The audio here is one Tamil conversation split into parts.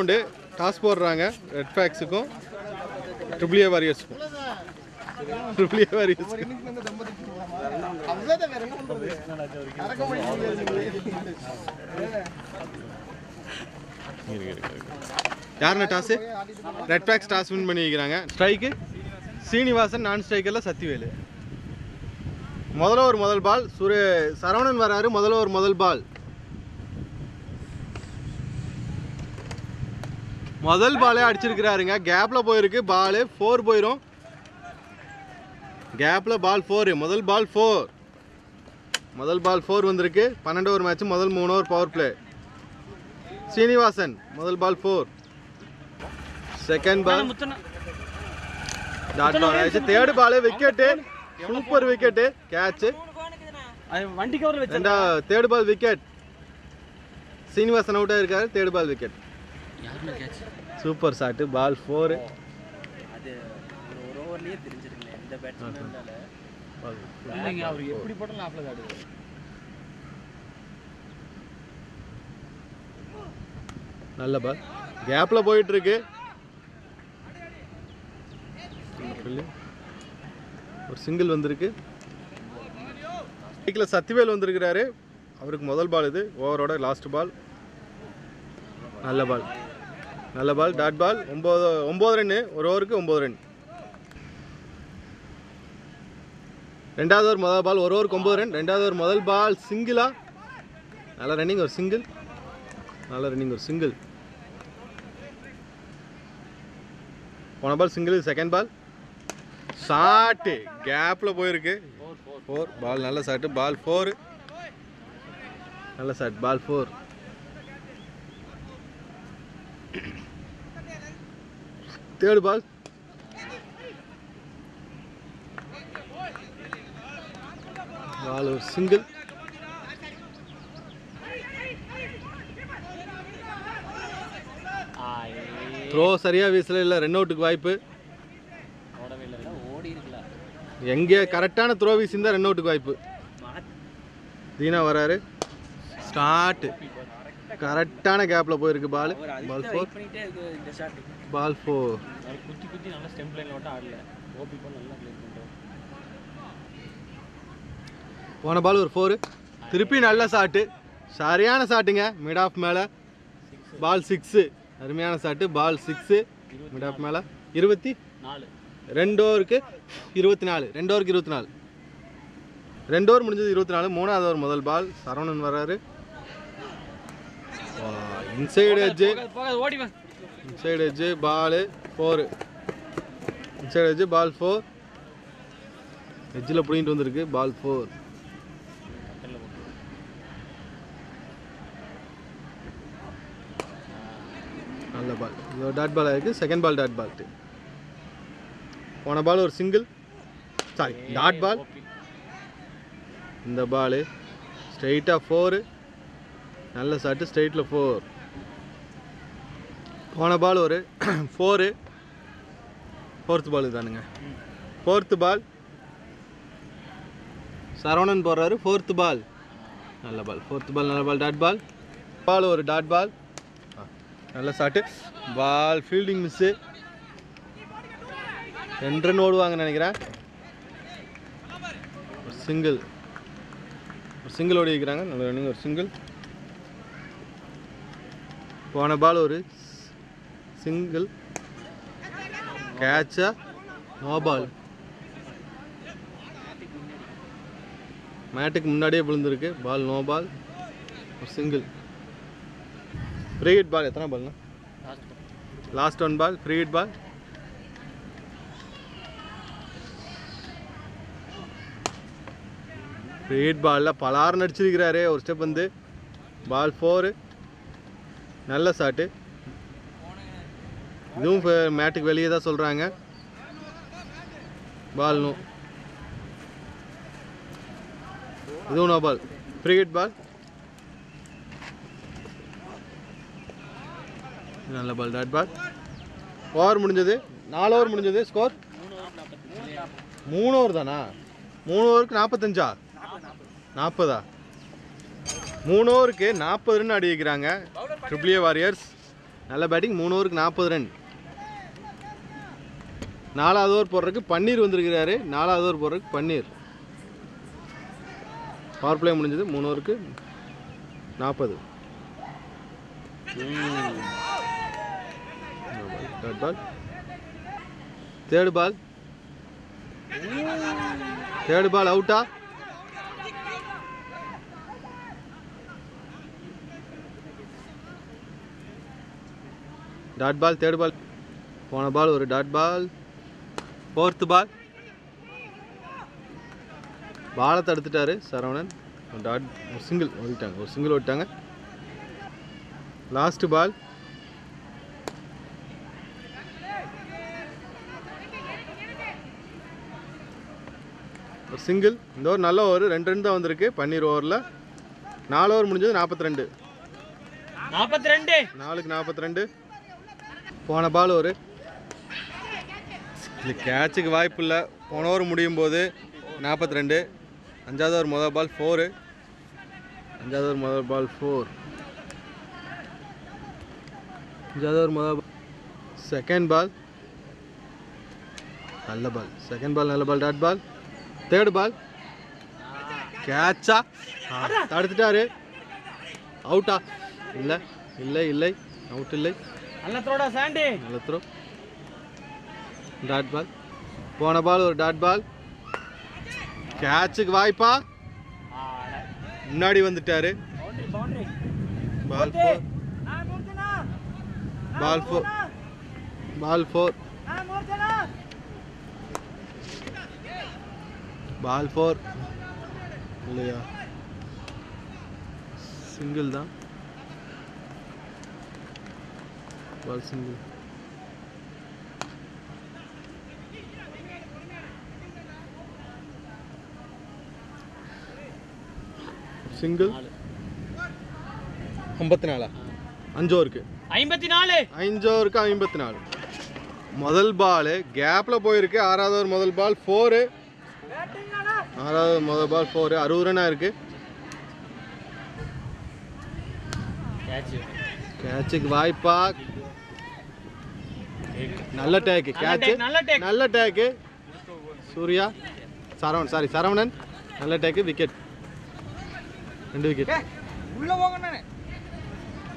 ரவுண்டு டாஸ் போடுறாங்க ரெட் ஃபேக்ஸுக்கும் ட்ரிபிள் ஏ வாரியர்ஸுக்கும். யாருண்ணா டாஸு? ரெட் ஃபேக்ஸ் டாஸ் வின் பண்ணி வைக்கிறாங்க. ஸ்ட்ரைக்கு சீனிவாசன், நான் ஸ்ட்ரைக்கரில் சத்திவேலு. முதல் பால் சரவணன் வராரு. முதல் பால் முதல் பாலே அடிச்சிருக்கிறாருங்க. கேப்பில் போயிருக்கு பால் 4 போயிடும். கேப்பில் பால் 4. முதல் பால் 4 வந்திருக்கு. 12 ஓவர் மேட்ச். முதல் 3 ஓவர் பவர் பிளே. சீனிவாசன் முதல் பால் 4. செகண்ட் பால் டாட் பால் ஆயிடுச்சு. Third ball wicket. Super wicket. Catch. Third ball wicket. Srinivasan out ஆயிருக்காரு. Third ball wicket. Super shot. Ball 4. நல்ல பால். கேப்ல போயிட்டு இருக்கு. ஒரு சிங்கிள் வந்திருக்கு. சத்திவேல் வந்திருக்கிறாரு. அவருக்கு முதல் பால் இது. ஓவரோட லாஸ்ட் பால். நல்ல பால். டாட் பால். 9 ரன். ஒரு ஓவருக்கு 9 ரன். ரெண்டாவது ஓவர் முதல் பால். ஒரு ஓவருக்கு 9 ரன். ரெண்டாவது ஓவர் முதல் பால் சிங்கிளா. நல்ல ரன்னிங். ஒரு சிங்கிள். போன ball single. Second ball shot. கேப்ல போயிருக்கு. 4 பால். நல்ல ஷாட்டு. பால் 4. நல்ல ஷாட். பால் 4. தேர்ட் பால் ஒரு சிங்கிள். த்ரோ சரியா வீசல. இல்லை ரன் அவுட்டுக்கு வாய்ப்பு. எங்கே கரெக்டான த்ரோ வீசிருந்தா ரன் அவுட்டுக்கு வாய்ப்பு. தீனா வராரு. ஸ்டார்ட். கரெக்டான கேப்ல போயிருக்கு பால். பால் 4. பால் 4. போன பால் ஒரு 4. திருப்பி நல்ல ஷாட்டு. சரியான ஷாட்டுங்க. மிட் ஆஃப் மேலே. பால் 6. அருமையான ஷாட்டு. பால் 6. மிட் ஆஃப் மேலே. 24. 2 ஓவருக்கு 24. 2 ஓவருக்கு 24. 2 ஓவர் முடிஞ்சது 24. மூணாவது ஓவர் முதல் பால். சரவணன் வராரு. Inside edge. Ball 4. Inside edge ball 4. எட்ஜில் பிடிங்கிட்டு வந்திருக்கு. பால் 4. நல்ல பால். இது டாட் பால் ஆயிருக்கு. Second ball dot ball. போன பால் ஒரு சிங்கிள். Sorry dot ball. இந்த பால் ஸ்ட்ரைட்டாக 4. நல்ல ஷாட்டு. ஸ்ட்ரைட்டில் 4. போன பால் ஒரு 4. ஃபோர்த் பால் தானுங்க. ஃபோர்த்து பால் சரவணன் போடுறாரு. ஃபோர்த்து பால் நல்ல பால். நல்ல பால். டாட் பால். பால் ஒரு டாட் பால். நல்ல ஷாட்டு. பால் ஃபீல்டிங் மிஸ்ஸு. 2 ரன் ஓடுவாங்கன்னு நினைக்கிறேன். ஒரு சிங்கிள் ஓடி வைக்கிறாங்க. நல்ல ரன்னிங். ஒரு சிங்கிள். போன பால் ஒரு சிங்கிள். கேட்சா. No ball. மேட்டுக்கு முன்னாடியே விழுந்திருக்கு. Ball no ball. ஒரு சிங்கிள். Free hit ball. எத்தனை பால்னா? Last 1 ball. Free hit ball. Free hit பாலில் பலார் அடிச்சிருக்கிறாரு. ஒரு ஸ்டெப் வந்து. பால் 4. நல்ல ஷாட்டு. இதுவும் மேட்டுக்கு வெளியே தான் சொல்கிறாங்க. Ball no. இதுவும் no ball. Free hit ball. நல்ல பால். டாட் பால். ஓவர் முடிஞ்சது. 4 ஓவர் முடிஞ்சது. ஸ்கோர் 3 ஓவர் தானா? 3 ஓவருக்கு 45. 40 3 ஓவருக்கு 40 ரன் அடி வைக்கிறாங்க ட்ரிபிள் ஏ வாரியர்ஸ். நல்ல பேட்டிங். 3 ஓவருக்கு 40 ரன். 4வது ஓவர் போடுறதுக்கு பன்னீர் வந்திருக்கிறாரு. 4வது ஓவர் போடுறதுக்கு பன்னீர். பவர் பிளே முடிஞ்சது. 3 ஓவருக்கு 40. Dot ball. தேர்ட் பால் அவுட்டா? Dot ball. தேர்ட் பால் போன பால் ஒரு டாட் பால். ஃபோர்த் பால் பாலை தடுத்துட்டாரு சரவணன். டாட் சிங்கிள் ஓடிட்டாங்க. லாஸ்ட் பால் ஒரு சிங்கிள். இந்த ஓவர் நல்ல ஓவர். 2 ரன் தான் வந்திருக்கு பன்னீர் ஓவரில். 4 ஓவர் முடிஞ்சது. 42. 4க்கு 42. போன பால் ஒரு இது கேட்சுக்கு வாய்ப்பு இல்லை. போன ஓவர் முடியும் போது 42. 5வது ஓவர் முதல் பால் 4. 5வது ஓவர் முதல் பால் 4. 5வது ஓவர் முதல் செகண்ட் பால் நல்ல பால். செகண்ட் பால் நல்ல பால். Dot ball. தேர்ட் பால் கேட்சா? தடுத்துட்டாரு. அவுட்டா? இல்லை அவுட் இல்லை. நல்ல த்ரோ. Dot ball. போன பால் ஒரு டாட் பால். கேட்சுக்கு வாய்ப்பா? முன்னாடி வந்துட்டாரு. பால் 4. பால் 4 இல்லையா? சிங்கிள் தான். பால் சிங்கிள். சிங்கிள் 54. 5 ஓவருக்கு 54. முதல் பால் கேப்பில் போயிருக்கு. 6வது ஓவர் முதல் பால் 4. 6வது முதல் பால் 4. 60 ரன் இருக்கு. கேட்சுக்கு வாய்ப்பா? நல்ல டேக்கு. கேட்ச் நல்ல டேக்கு. சூர்யா சரவணன் நல்ல டேக்கு. விக்கெட். 2 விக்கெட்.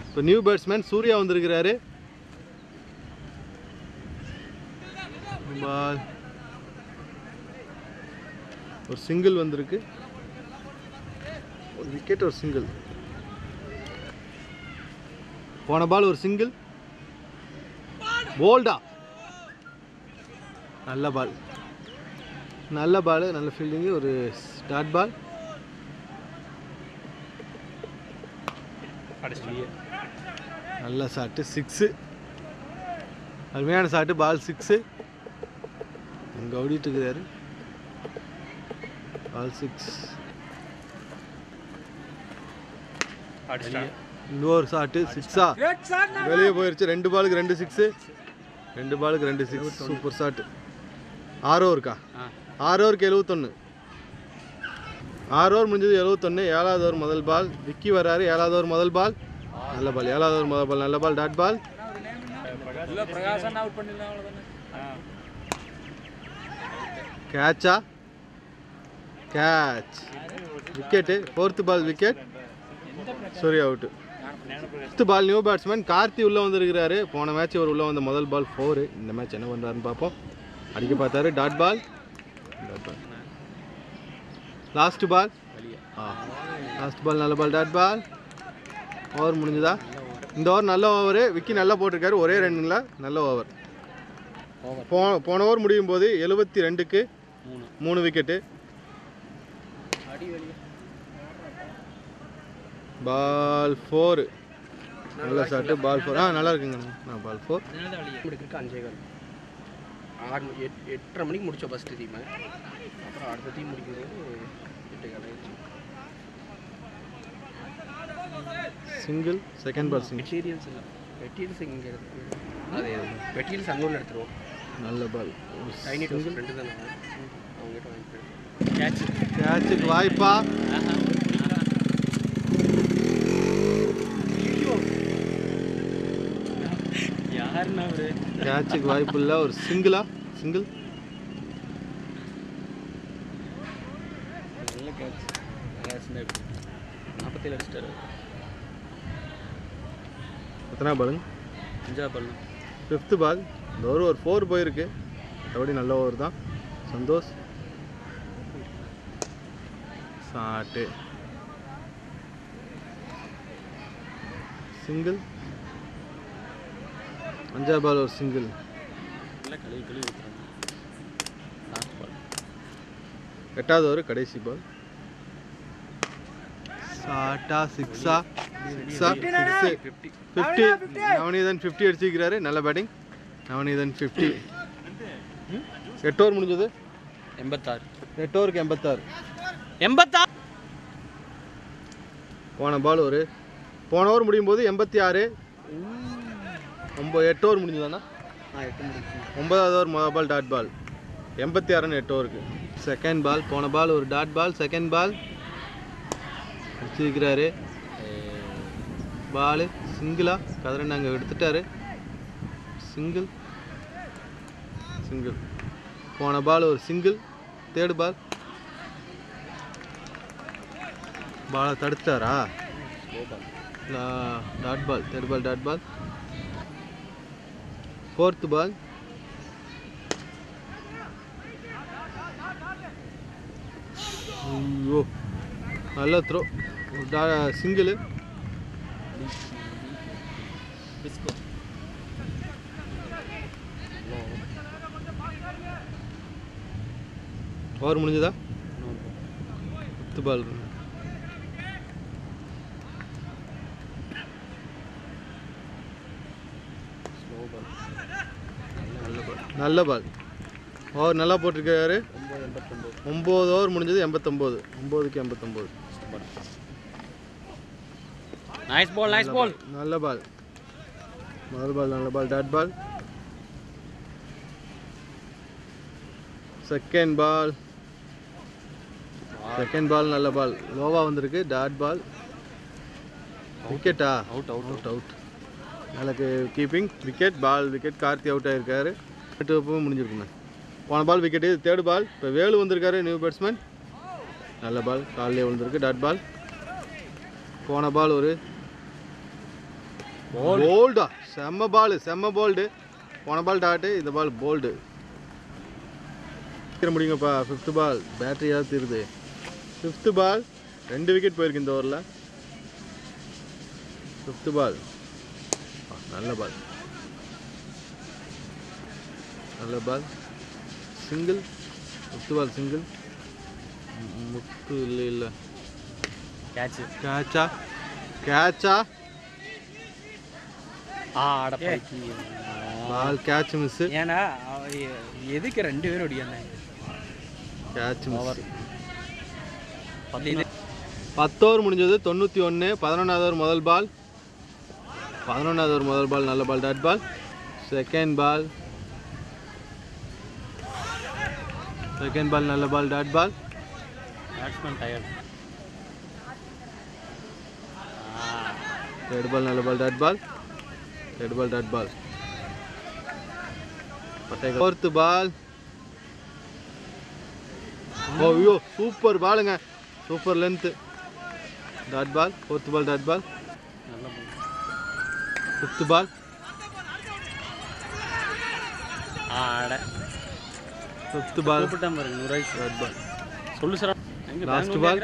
இப்போ நியூ பேட்ஸ்மேன் சூர்யா வந்திருக்கிறாரு. பால் ஒரு சிங்கிள் வந்திருக்கு. ஒரு விக்கெட் ஒரு சிங்கிள். போன பால் ஒரு சிங்கிள். போல்டா? நல்ல பால் நல்ல ஃபீல்டிங்கு. ஒரு டாட் பால். நல்ல ஷாட்டு. 6. அருமையான ஷாட்டு. பால் 6. அங்கே ஓடிட்டு இருக்கிறாரு. பால் 6. இன்னொரு ஷாட்டு 6ஆ? வெளியே போயிடுச்சு. 2 பாலுக்கு 2 6. 2 பாலுக்கு 2 6. Super shot. 6 ஓவருக்கா? 6 ஓவருக்கு 71. 6 ஓவர் முடிஞ்சது. 71. 7வது ஓவர் முதல் பால். விக்கி வர்றாரு. 7வது ஓவர் முதல் பால் நல்ல பால். 7வது ஓவர் முதல் பால் நல்ல பால். Dot ball. கேட்சா? Catch. Wicket. 4th ball wicket. Surya out. 5th ball new batsman Karthi உள்ளே வந்துருக்கிறாரு. போன மேட்ச் இவர் உள்ளே வந்த முதல் பால் 4. இந்த மேட்ச் என்ன பண்ணுறாருன்னு பார்ப்போம். அடிக்க பார்த்தாரு. Dot ball. லாஸ்ட் பால் நல்ல பால். டாட் பால். ஓவர் முடிஞ்சுதா? இந்த ஓவர் நல்ல ஓவர். விக்கி நல்லா போட்டிருக்காரு. ஒரே ரன்னில் நல்ல ஓவர். போன ஓவர் முடியும் போது 72க்கு 3 விக்கெட்டு. பால் 4 நல்ல ஷாட்டு. பால் 4 நல்லா இருக்குங்க. பால் 4 8:30 மணிக்கு முடிச்சோம் ஃபர்ஸ்ட் டீம். அப்புறம் அடுத்த டீம் முடிக்கும்போது 8:30 single. Second ball single. Materials இங்கே அது மெட்டீரியல்ஸ் அங்கே உள்ள எடுத்துருவோம். நல்ல பால். டைனி டோஸ் ஃப்ரெண்டு தானே அவங்ககிட்ட வாங்கிட்டு. கேட்சுக்கு வாய்ப்பா? யாருன்னா அவரு கேட்சுக்கு வாய்ப்பு இல்லை. ஒரு சிங்கிள். நல்ல கேட்ச். 47 அடிச்சிட்டாரு. எத்தனை பாலுங்க? 5 பால். 5th பால். இந்த ஒரு 4 போயிருக்கு. மற்றபடி நல்ல ஓவர் தான். Santhosh shot single. 5 பால் ஒரு சிங்கிள். நல்லா கழுவி ஊற்றுறாங்க. Last ball. 8வது ஓவர் கடைசி பால். ஷாட்டா சிக்ஸா? 50. நவநீதன் 50 அடிச்சிருக்கிறாரு. நல்ல பேட்டிங். நவநீதன் 50. 8 ஓவர் முடிஞ்சது. 86. 8 ஓவருக்கு 86. 86. போன பால் போன ஓவர் முடியும் போது 86. 8 ஓவர் முடிஞ்சதாண்ணா? 8 முடிச்சு. 9வது ஓவர் முதல் பால் டாட் பால். 86 8 ஓவருக்கு. Second ball. போன பால் ஒரு டாட் பால். செகண்ட் பால் அடிச்சிருக்கிறாரு. பால் சிங்கிளா? கதிரன் அங்கே எடுத்துட்டாரு. சிங்கிள். போன பால் ஒரு சிங்கிள். Third ball. பாலை தடுத்தாரா? Dot ball. Third ball dot ball. 4th ball. ஐயோ நல்ல த்ரோ. சிங்கிள். ஓவர் முடிஞ்சதா? 10th பால். நல்ல பால். ஓவர் நல்லா போட்டிருக்காரு. 9 ஓவர் முடிஞ்சது. 89. 9க்கு 89. Nice ball. நல்ல பால். முதல் பால் நல்ல ball. Dot ball. Second ball நல்ல பால். லோவா வந்திருக்கு. Dot ball. விக்கெட்டா? அவுட். நல்ல கீப்பிங். விக்கெட். கார்த்தி அவுட் ஆகிருக்காரு. 8 முடிஞ்சிருக்குண்ணே. போன பால் விக்கெட்டு. தேர்ட் பால். இப்போ வேலு வந்திருக்காரு, நியூ பேட்ஸ்மேன். நல்ல பால். காலிலே விழுந்திருக்கு. Dot ball. போன பால் ஒரு போல்டா. செம்ம போல்டு. போன பால் டாட்டு. இந்த பால் போல்டு. முடியுங்கப்பா. 5th பால். பேட்டரி ஏதாவது தீருது. 5th பால். 2 விக்கெட் போயிருக்கு இந்த ஓவரில். 5th பால். நல்ல பால். சிங்கிள். 5th பால் சிங்கிள். முத்து இல்லை. கேட்சா? Ball catch miss. ஏன்னா எதுக்கு 2 பேரும் ஓடியாங்க? Catch miss. 10 ஓவர் முடிஞ்சது. 91. 11வது ஓவர் முதல் பால். நல்ல ball. Dot ball. Second ball நல்ல ball. Dot ball. Batsman tired. Third ball நல்ல ball. Dot ball. Fourth ball. ஐயோ சூப்பர் பாலுங்க. Super length. Dot ball. 4th ball dot ball. நல்ல பால். 5th பால். 5th பால். டாட் பால். சொல்லு சார். Last ball.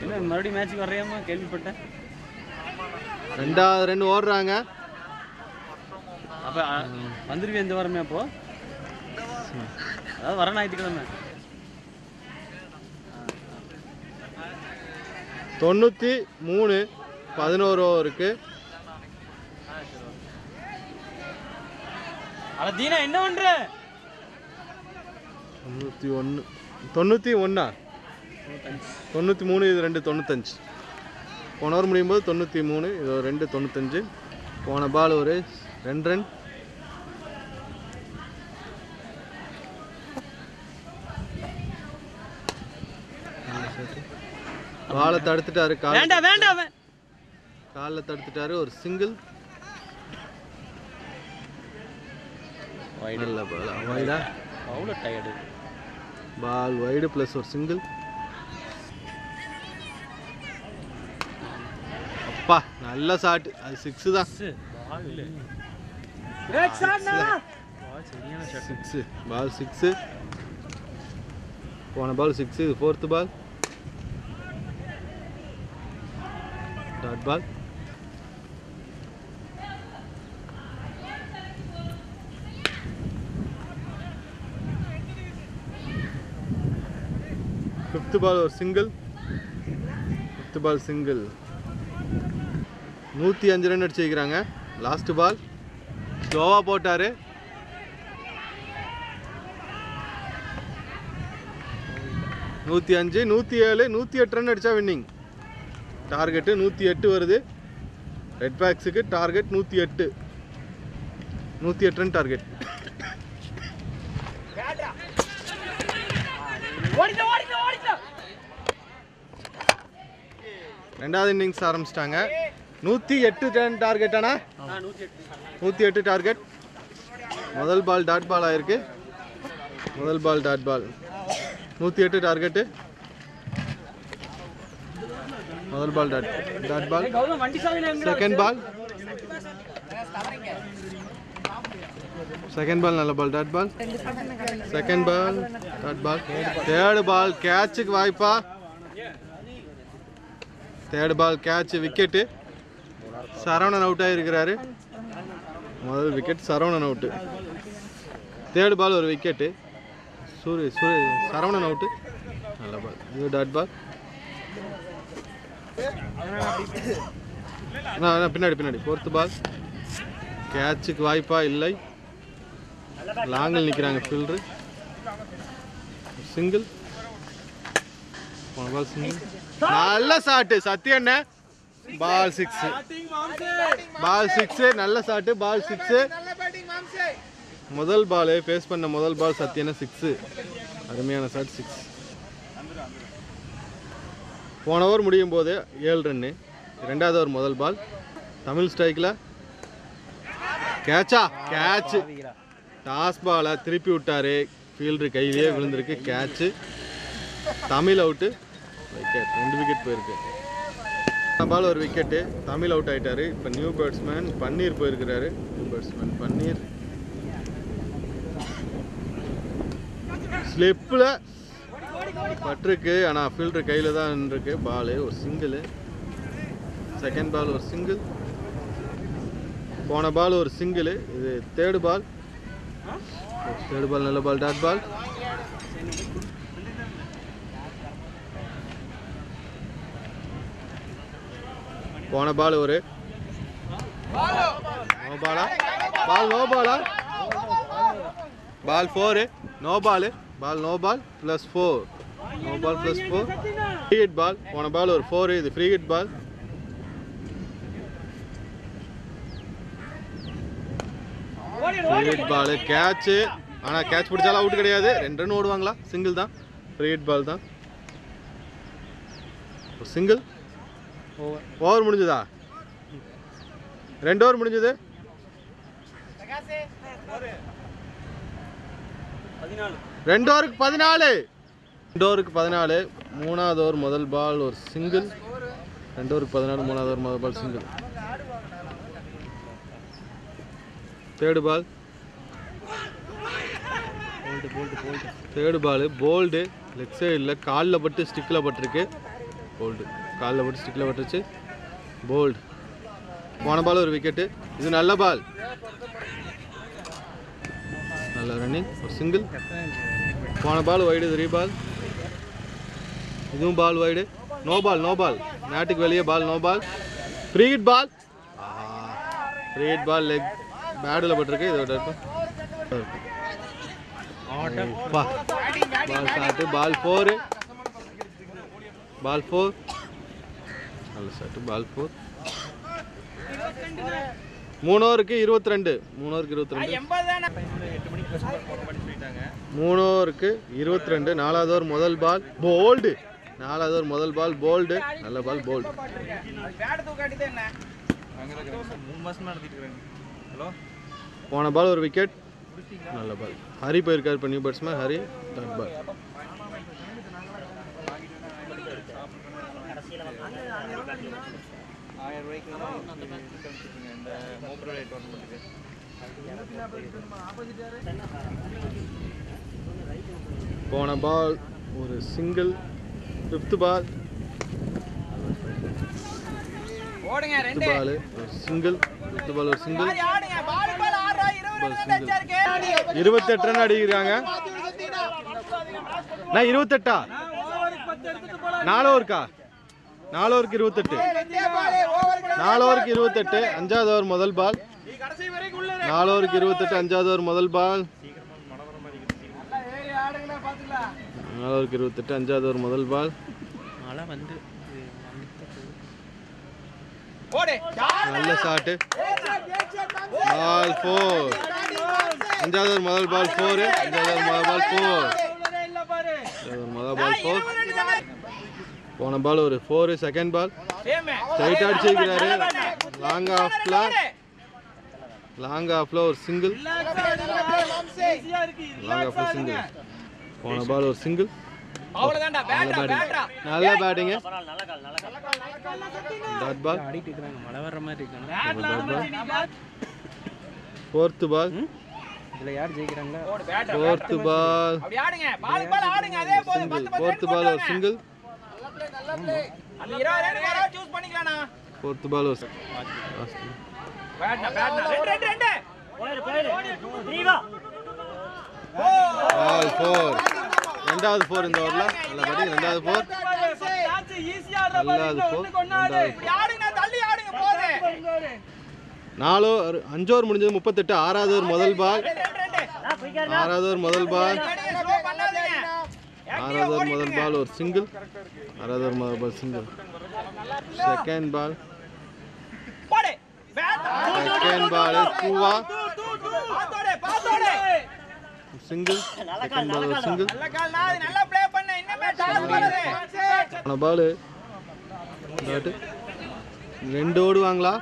என்ன மறுபடியும் மேட்ச்சுக்கு வரையாமா கேள்விப்பட்டேன். 2வது ரன் ஓடுறாங்க. அப்போ வந்துருவேன் இந்த வாரமே. அப்போ அதாவது வர ஞாயிற்றுக்கிழமை. 93. 11 ஓவருக்கு. தீனா என்ன பண்ற? 91. 93. இது 2 95. போன ஓவர் முடியும் போது 93. இது 2 95. போன பால் ஒரு 2 ரன். பாலை தடுத்துட்டாரு. காலில் தடுத்துட்டாரு. ஒரு சிங்கிள். நல்ல பால் வைடா அவ்வளோ டயர்டு. பால் வைடு ப்ளஸ் ஒரு சிங்கிள். அப்பா நல்ல ஷாட், அது 6 தான். பால் 6. போன பால் 6, இது 4th பால். டாட் பால். ஃபிஃப்த் பால் ஒரு சிங்கிள். 5th பால் சிங்கிள். 105 ரன் அடிச்சு வைக்கிறாங்க. லாஸ்ட் பால் ஸ்லோவாக போட்டார். நூற்றி 107, 108 ரன் அடித்தா வின்னிங். டார்கெட்டு 108 வருது. ரெட் பேக்ஸுக்கு டார்கெட் 108. 108 run target. ரெண்டாவது இன்னிங்ஸ் ஆரம்பிச்சிட்டாங்க. 108 ரன் டார்கெட். ஆனால் 108 டார்கெட். முதல் பால் டாட் பால் ஆயிருக்கு. முதல் பால் டாட் பால். 108 டார்கெட்டு. முதல் ball dot ball. Second ball. Second ball நல்ல ball dot ball. Second ball dot ball. Third ball கேட்சுக்கு வாய்ப்பா. Third ball catch, wicket. Saravanan out ஆகிருக்கிறாரு. முதல் wicket Saravanan out. Third ball ஒரு விக்கெட்டு. சரவணன் அவுட்டு. நல்ல பால். இது டாட் பால். பின்னாடி 4th பால். கேட்சுக்கு வாய்ப்பா இல்லை. லாங்கில் நிற்கிறாங்க ஃபீல்டரு. சிங்கிள். Ball single. நல்ல ஷாட்டு சத்யண்ண. பால் 6. பால் 6. நல்ல ஷாட்டு. பால் 6. முதல் பால் ஃபேஸ் பண்ண முதல் பால் சத்யண்ண 6. அருமையான ஷாட் 6. போன ஓவர் முடியும் போது 7 ரன்னு. ரெண்டாவது ஓவர் முதல் பால். தமிழ் ஸ்ட்ரைக்கில் கேட்சா. கேட்சு. டாஸ் பாலை திருப்பி விட்டார். ஃபீல்டரு கையிலேயே விழுந்திருக்கு. Catch. Tamil out. Wicket. 2 wicket போயிருக்கு. பால் ஒரு விக்கெட்டு. தமிழ் அவுட் ஆகிட்டார். இப்போ நியூ பேட்ஸ்மேன் பன்னீர் போயிருக்கிறாரு. நியூ பேட்ஸ்மேன் பன்னீர். ஸ்லிப்பில் பட்டிருக்கு. ஆனால் ஃபீல்டர் கையில் தான் இருக்கு. பால் ஒரு சிங்கிள். செகண்ட் பால் ஒரு சிங்கிள். போன பால் ஒரு சிங்கிள். இது தேர்ட் பால். தேர்ட் பால் நல்ல பால் டாட் பால். போன பால் ஒரு நோ பாலா. பால் நோ பாலா. Ball 4. No ball. Ball no ball plus 4. No ball plus 4. Free hit ball. போன பால் ஒரு 4. இது free hit ball. Free hit ball. Catch. ஆனால் கேட்ச் பிடிச்சாலும் அவுட் கிடையாது. 2 ரன் ஓடுவாங்களா? சிங்கிள் தான். ஃப்ரீ ஹிட் பால் தான். சிங்கிள். ஓவர் முடிஞ்சதா? 2 ஓவர் முடிஞ்சது. 2 ஓவருக்கு 14. 2 ஓவருக்கு 14. மூணாவது ஓவர் முதல் பால் ஒரு சிங்கிள். 2 ஓவருக்கு 14. மூணாவது ஓவர் முதல் ball single. Third ball. Third ball bowled. Leg சைடில் காலில் பட்டு ஸ்டிக்கில் பட்டிருக்கு. போல்டு. காலில் பட்டு ஸ்டிக்கில் பட்டுருச்சு. போல்டு. போன பால் ஒரு விக்கெட்டு. இது நல்ல பால். நல்ல ரன்னிங். ஒரு சிங்கிள். போன பால் வைடு. 3 பால். இதுவும் ball wide. No ball. No ball. நாட்டுக்கு வெளியே ball. No ball. Free hit ball. Free hit ball. Leg பேடில் பட்டிருக்கு. இதோட பால் ஷாட்டு. பால் 4. பால் 4. நல்ல ஷாட்டு. பால் 4. 3 ஓவருக்கு 22. 3 ஓவருக்கு 22. 3 ஓவருக்கு 22. 4வது ஓவர் முதல் பால் போல்டு. 4வது ஓவர் முதல் பால் போல்டு. நல்ல பால் போல்டு. போன பால் ஒரு விக்கெட். நல்ல பால். ஹரி போயிருக்காரு இப்போ new batsman Hari. Dot ball. போன பால் ஒரு சிங்கிள். 5th பால். ஓடுங்க ரெண்டு பால் ஒரு சிங்கிள். 5th பால் ஒரு சிங்கிள். ஆடுங்க பால் பால் ஆடுறா 28 ரன் அடிக்கிறாங்க. நான் 28ஆ 4 ஓவருக்கா 4 ஓவருக்கு 28 4 ஓவருக்கு 28 5வது ஓவர் முதல் பால். 4 ஓவருக்கு 28 5வது ஓவர் முதல் பால். 4 ஓவருக்கு 28 5வது ஓவர் முதல் பால். நல்ல ஷாட். பால் 4. 5வது ஓவர் முதல் பால் 4. 5வது ஓவர் முதல் பால் 4. முதல் பால் 4. போன பால் ஒரு 4. செகண்ட் பால் ஸ்ட்ரைட் அடிச்சிருக்கிறாரு. லாங் ஆஃப்ல ஒரு சிங்கிள். லாங் ஆஃப்ல சிங்கிள். போன பால் ஒரு சிங்கிள். நல்ல பேட்டிங். Dot ball. மழை வர்ற மாதிரி இருக்காங்க. 4th பால். இதுல யார் ஜெயிக்கிறாங்க? 4th பால். 4th பால் ஒரு சிங்கிள். 4th பால் ஒரு பால் 4. 2வது 4 இந்த ஓவர்ல. நல்ல பேட்டிங். 2வது 4. 5 ஓவர் முடிஞ்சது 38. 6வது ஓவர் முதல் பால். 6வது ஓவர் முதல் பால். 6வது ஓவர் முதல் பால் ஒரு சிங்கிள். 6வது ஓவர் முதல் ball single. Second ball. Second ball டூவா சிங்கிள். செகண்ட் பால் ஒரு சிங்கிள். போன பால் 2 ஓடுவாங்களா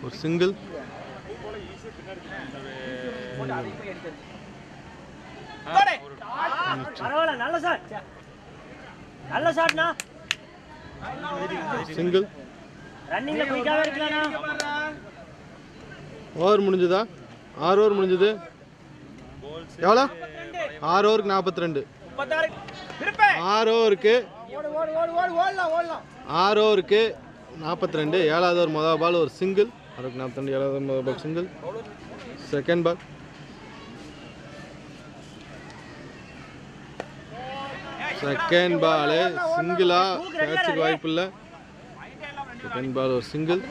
ஒரு சிங்கிள். சிங்கிள். ஓவர் முடிஞ்சதா? 6 ஓவர் முடிஞ்சது. எவ்வளோ? 6 ஓவருக்கு 42. 6 ஓவருக்கு 42. 7வது ஓவர் முதல் பால் ஒரு சிங்கிள். 42. 7வது ஓவர் முதல் ball single. Second ball. Second ball சிங்கிளா கேட்சுக்கு வாய்ப்பு இல்லை. செகண்ட் பால் ஒரு சிங்கிள்.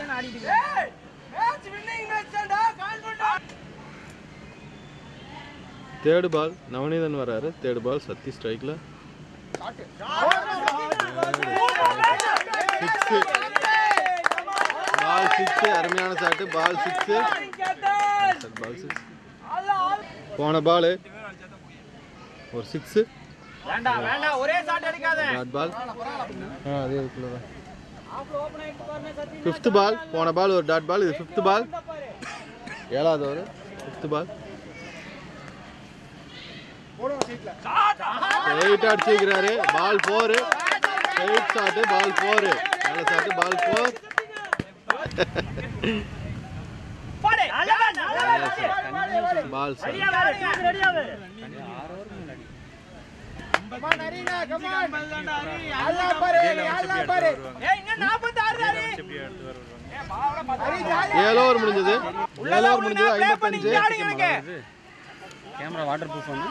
தேர்ட் பால் நவநீதன் வராரு. தேர்ட் பால் சத்தி ஸ்ட்ரைக்ல. 6. பால் 6. அருமையான ஷாட். பால் 6. பால் 6. போன பால் ஒரு 6. Dot ball. அதே இருக்குல்ல. 5th பால். போன பால் ஒரு டாட் பால். இது 5th பால். 7வது ஓவர் 5th பால். ஸ்ட்ரைட் அடிச்சிருக்கிறாரு. பால் 4. Straight shot. பால் 4. நல்ல ஷாட். பால் 4. பால் ஏழு ஓவர் முடிஞ்சது. 55. கேமரா வாட்டர் ப்ரூஃப் பண்ணு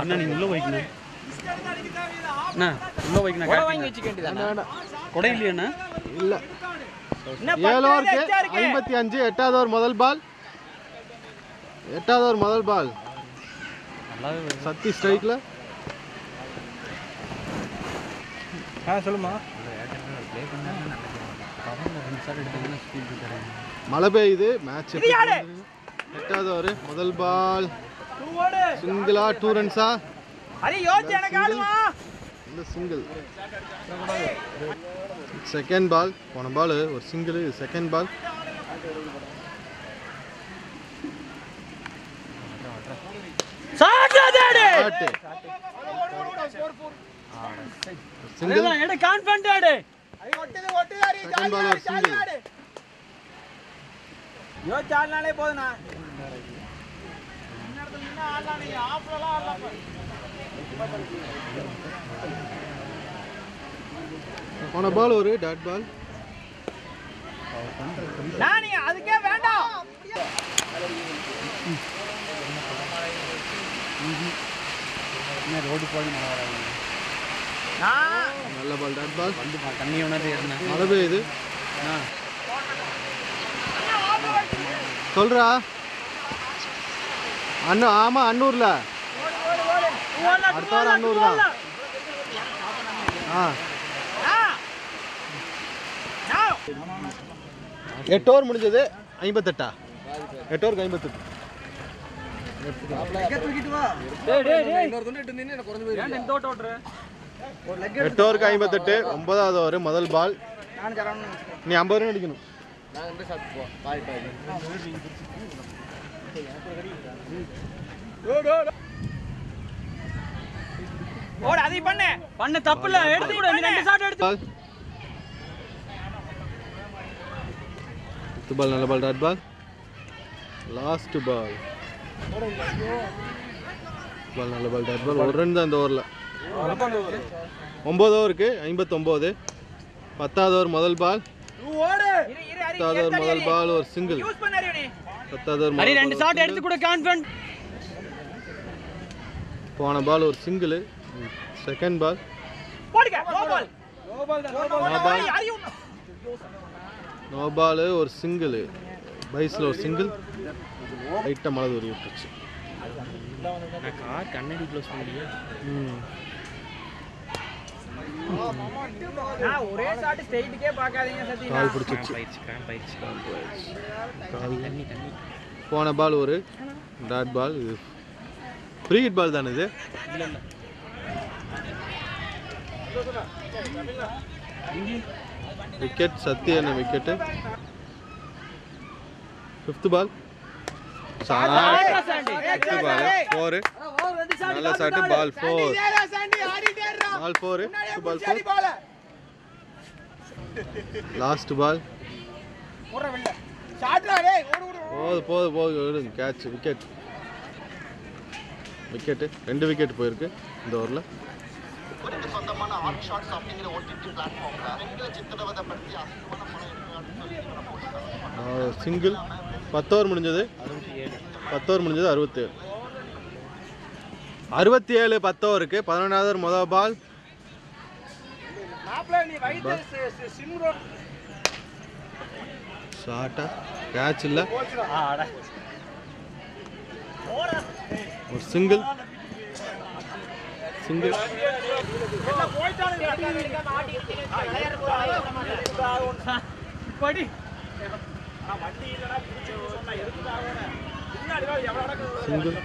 அண்ணா. நீங்க உள்ள வைக்கணும் அண்ணா. உள்ள வைக்கணும். வாங்கி வச்சுக்க வேண்டியதானே. கொடை இல்லையா? இல்ல. 7 ஓவருக்கு 55. 8வது ஓவர் முதல் பால். 8வது ஓவர் முதல் பால் சத்தி ஸ்ட்ரைக்ல. சொல்லுமா. மழை பெய்யுது. மேட்ச் 8வது ஓவர் முதல் பால் சிங்கிளா 2 ரன்ஸா? சிங்கிள். Second ball. போன பால் ஒரு single. Second ball shot single எடு கான்ஃபிடன்ட் ஆடு செகண்ட் பால் ஒரு சிங்கிள் யோ சால்னாலே போதுனா இன்னர்ல நின்னா ஆடலாம் நீ ஆஃப்லலாம் ஆடலாம் போன பால் ஒரு டாட் பால் நானி அதுக்கே வேண்டாம் ரோடு போய் நல்லா வராது நல்ல பால் டாட் பால் வந்து தண்ணி உணர்ந்து மழை பெய்யுது சொல்றா அண்ணு ஆமா அன்னூர்ல அடுத்த வாரம் அன்னூர் தான் ஆ 8 ஓவர் முடிஞ்சது 58 8 ஓவருக்கு 58 டேய் டேய் டேய் இன்னொரு துண்டு இட்டு நின்னு எனக்கு குறஞ்சு போயிரு ஏன் இந்த ஓட்ட ஓட்ற 8 ஓவருக்கு 58 9வது ஓவர் முதல் பால் நான் ஜரன்னு நீ 50 ரன் அடிக்கணும் நான் ரெண்டு ஷாட் போ பாய் பாய் ஓட அதை பண்ணு தப்பு இல்ல எடுத்து கூட நீ ரெண்டு ஷாட் எடுத்து பால் அடுத்த பால் நல்ல பால் டாட் பால் லாஸ்ட் பால் பால் நல்ல பால் டாட் பால் ஒரு ரன் தான் இந்த ஓவரில் 9 ஓவருக்கு 59 10வது ஓவர் முதல் பால் ஓடு 10வது ஓவர் முதல் பால் ஒரு சிங்கிள் யூஸ் பண்ணாரு நீ 10வது ஓவர் அடி ரெண்டு ஷாட் எடுத்து கூட கான்ஃபிடன்ட் போன பால் ஒரு சிங்கிள் செகண்ட் பால் போடுங்க நோ பால் நோ பால் ஒரு சிங்கிள் பைஸில் ஒரு சிங்கிள் லைட்டாக மழை தூரி விட்டுருச்சு நான் கார் கண்ணாடி க்ளோஸ் பண்ணியே நான் ஒரே ஷாட் ஸ்ட்ரைட்டுக்கே பார்க்காதீங்க சத்தியமா கால் பிடிச்சிருச்சு பயிற்சி கால் தண்ணி தண்ணி போன பால் ஒரு டாட் பால் இது ஃப்ரீ ஹிட் பால் தானே இது இல்ல இல்ல விக்கெட் சத்தியன விக்கெட்டு 5th பால் பால் 4 நல்ல ஷாட் பால் 4 பால் 4 பால் 4 லாஸ்ட் பால் ஓடுற வெல்ல ஷாட்ரா டேய் ஓடு போது கேட்ச் விக்கெட் விக்கெட்டு 2 விக்கெட் போயிருக்கு இந்த ஓவரில் சொந்தமான ஆன் ஷாட்ஸ் அப்படிங்கிற ஓடிடி பிளாட்ஃபார்ம்ல பெண்களை சித்திரவதைப்படுத்தி அசிங்கமான பணம் சிங்கிள் 10 ஓவர் முடிஞ்சது 10 ஓவர் முடிஞ்சது 67 10 ஓவருக்கு 11வது ஓவர் முதல் பால் மாப்ள நீ வைத்து சிம் ரோட் ஷாட்டா கேட்ச் இல்லை ஆடா ஒரு சிங்கிள் சிங்கிள் என்ன போய்ட்டானே படி நான் வண்டி இல்லடா பிடிச்சு சொன்னா எதுக்கு தாவறே பின்னாடி வா எவ்வளவு நடக்குது சிங்கிள்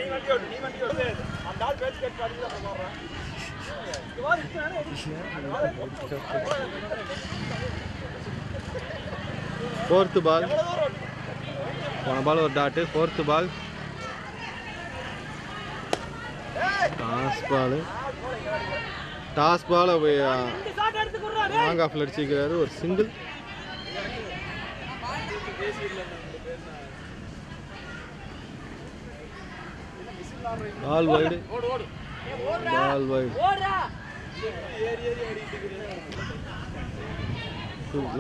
நீ வண்டி ஓடு அந்த ஆள் பேச்சு கேட்டு பாருங்க நான் சொல்றேன் ஃபோர்த்து பால் போன பால் ஒரு dot 4th ball toss ball long ஆஃப்ல அடிச்சிருக்கிறாரு ஒரு single ball wide ball wide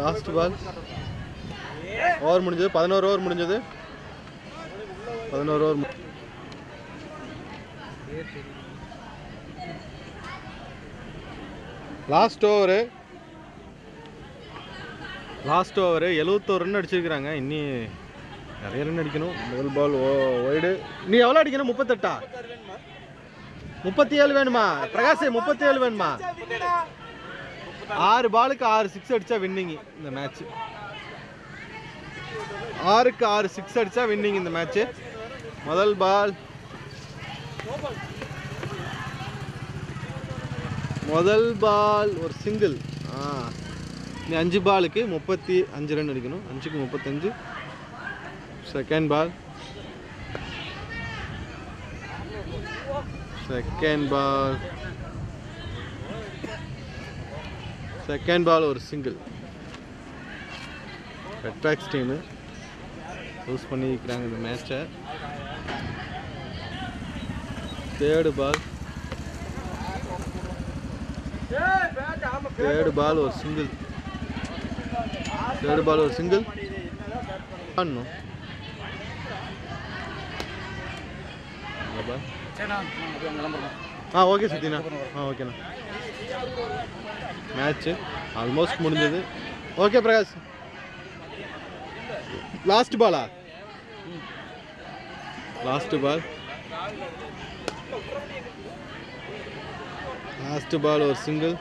last ball over முடிஞ்சது 11 ஓவர் முடிஞ்சது 11 ஓவர் லாஸ்ட் ஓவரு 71 ரன் அடிச்சிருக்கிறாங்க இன்னி நிறைய ரன் அடிக்கணும் முதல் பால் வைடு நீ எவ்வளோ அடிக்கணும் 38 37 வேணுமா பிரகாஷ் 37 வேணுமா 6 பாலுக்கு 6 6 அடிச்சா வின்னிங் இந்த மேட்ச் 6க்கு 6 6 அடிச்சா வின்னிங் இந்த மேட்ச் முதல் பால் ஒரு சிங்கிள் நீ 5 பாலுக்கு 35 ரன் அடிக்கணும் 5க்கு 35 செகண்ட் பால் செகண்ட் பால் ஒரு single. Red Backs team lose பண்ணிக்கிறாங்க இந்த மேட்சை. தேர்டு பால் ஒரு சிங்கிள். ஆடணும். ஓகே சத்யண்ணா. ஓகேண்ணா. மேட்ச்சு ஆல்மோஸ்ட் முடிஞ்சது. ஓகே பிரகாஷ். லாஸ்ட் பால் ஒரு சிங்கிள்.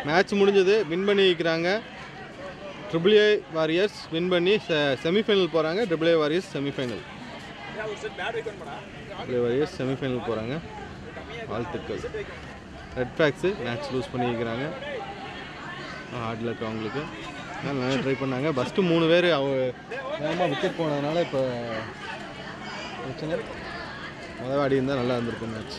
மேட்ச் முடிஞ்சது. வின் பண்ணிக்கிறாங்க. AAA வாரியர்ஸ் வின் பண்ணி செமிஃபைனல் போகிறாங்க. AAA வாரியர்ஸ் செமிஃபைனல் போகிறாங்க. வாழ்த்துக்கள். ரெட் பேக்ஸு மேட்ச் லூஸ் பண்ணிக்கிறாங்க. ஹார்ட் லக் அவங்களுக்கு. நல்லா ட்ரை பண்ணாங்க. ஃபஸ்ட்டு 3 பேர் வேகமாக விக்கெட் போனதுனால இப்போ பிரச்சனை. முதல் ஆடி இருந்தால் நல்லா இருந்திருக்கும் மேட்ச்.